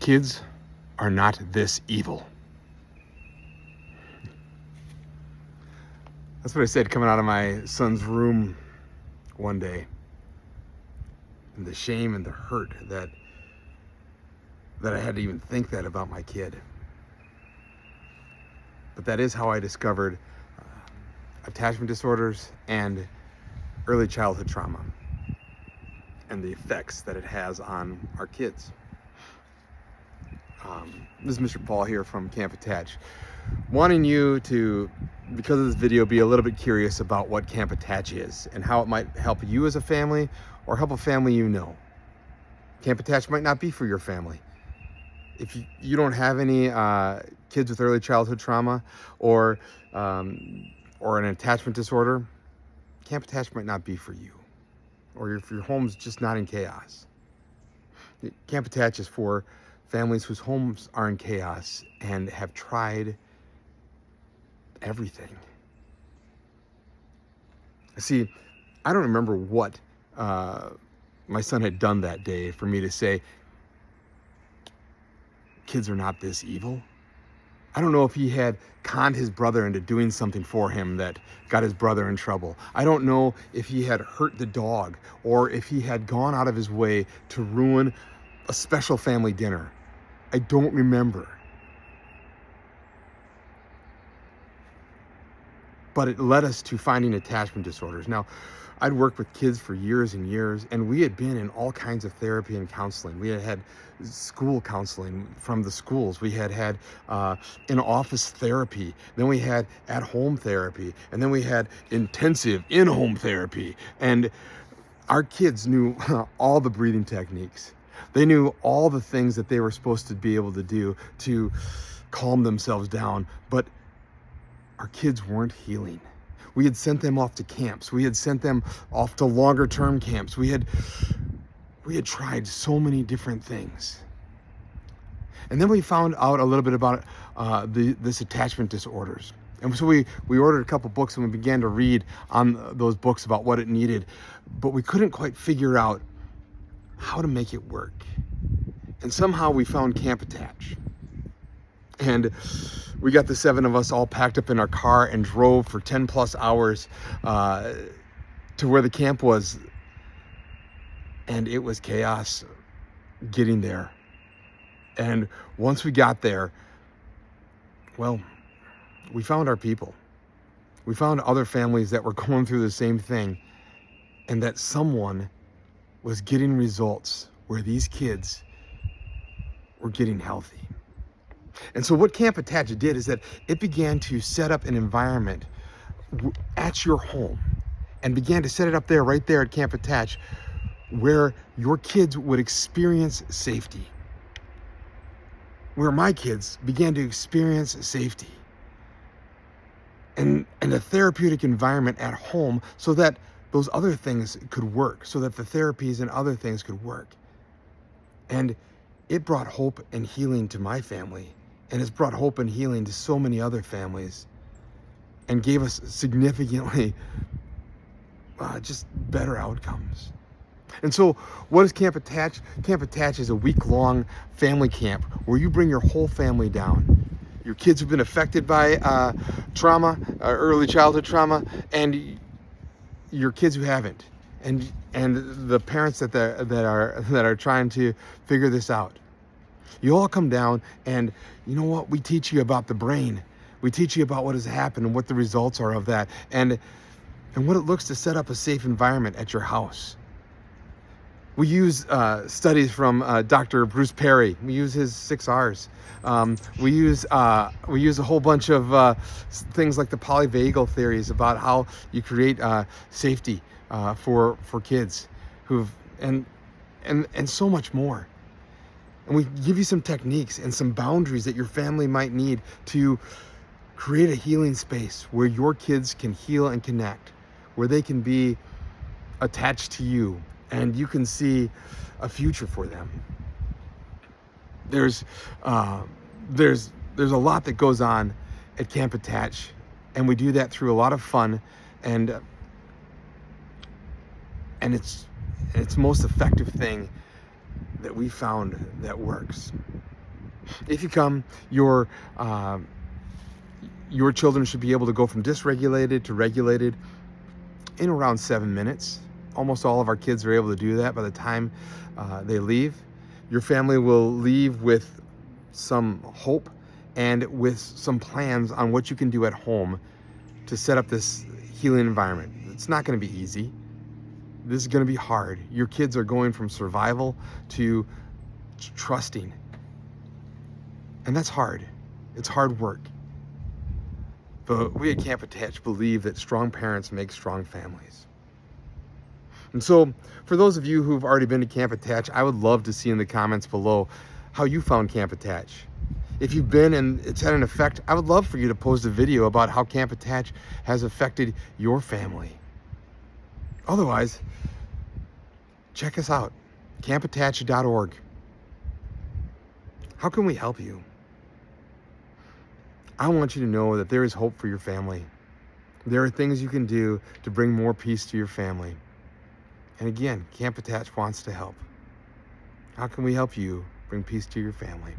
Kids are not this evil. That's what I said coming out of my son's room one day. And the shame and the hurt that I had to even think that about my kid. But that is how I discovered attachment disorders and early childhood trauma and the effects that it has on our kids. This is Mr. Paul here from Camp Attach, wanting you to, because of this video, be a little bit curious about what Camp Attach is and how it might help you as a family or help a family you know. Camp Attach might not be for your family. If you don't have any kids with early childhood trauma or an attachment disorder, Camp Attach might not be for you. Or if your home's just not in chaos. Camp Attach is for families whose homes are in chaos and have tried everything. See, I don't remember what my son had done that day for me to say, kids are not this evil. I don't know if he had conned his brother into doing something for him that got his brother in trouble. I don't know if he had hurt the dog or if he had gone out of his way to ruin a special family dinner. I don't remember. But it led us to finding attachment disorders. Now, I'd worked with kids for years and years, and we had been in all kinds of therapy and counseling. We had had school counseling from the schools. We had had in-office therapy. Then we had at-home therapy. And then we had intensive in-home therapy. And our kids knew all the breathing techniques. They knew all the things that they were supposed to be able to do to calm themselves down. But our kids weren't healing. We had sent them off to camps. We had sent them off to longer term camps. We had tried so many different things. And then we found out a little bit about this attachment disorders. And so we ordered a couple books and we began to read on those books about what it needed, but we couldn't quite figure out how to make it work. And somehow we found Camp Attach. And we got the 7 of us all packed up in our car and drove for 10 plus hours to where the camp was. And it was chaos getting there. And once we got there, well, we found our people. We found other families that were going through the same thing, and that someone was getting results where these kids were getting healthy. And so what Camp Attach did is that it began to set up an environment at your home and began to set it up there, right there at Camp Attach, where your kids would experience safety. Where my kids began to experience safety. And a therapeutic environment at home so that those other things could work, so that the therapies and other things could work. And it brought hope and healing to my family. And it's brought hope and healing to so many other families and gave us significantly just better outcomes. And so what is Camp Attach? Camp Attach is a week-long family camp where you bring your whole family down. Your kids have been affected by trauma, early childhood trauma, and your kids who haven't, and the parents that are trying to figure this out. You all come down, and you know what? We teach you about the brain. We teach you about what has happened and what the results are of that, and what it looks to set up a safe environment at your house. We use studies from Dr. Bruce Perry. We use his 6 R's. We use a whole bunch of things like the polyvagal theories about how you create safety for kids and so much more. And we give you some techniques and some boundaries that your family might need to create a healing space where your kids can heal and connect, where they can be attached to you and you can see a future for them. There's a lot that goes on at Camp Attach, and we do that through a lot of fun, and it's most effective thing that we found that works. If you come, uh, your children should be able to go from dysregulated to regulated in around 7 minutes. Almost all of our kids are able to do that by the time they leave. Your family will leave with some hope and with some plans on what you can do at home to set up this healing environment. It's not going to be easy. This is going to be hard. Your kids are going from survival to trusting. And that's hard. It's hard work. But we at Camp Attach believe that strong parents make strong families. And so, for those of you who've already been to Camp Attach, I would love to see in the comments below how you found Camp Attach. If you've been and it's had an effect, I would love for you to post a video about how Camp Attach has affected your family. Otherwise, check us out, campattach.org. How can we help you? I want you to know that there is hope for your family. There are things you can do to bring more peace to your family. And again, Camp Attach wants to help. How can we help you bring peace to your family?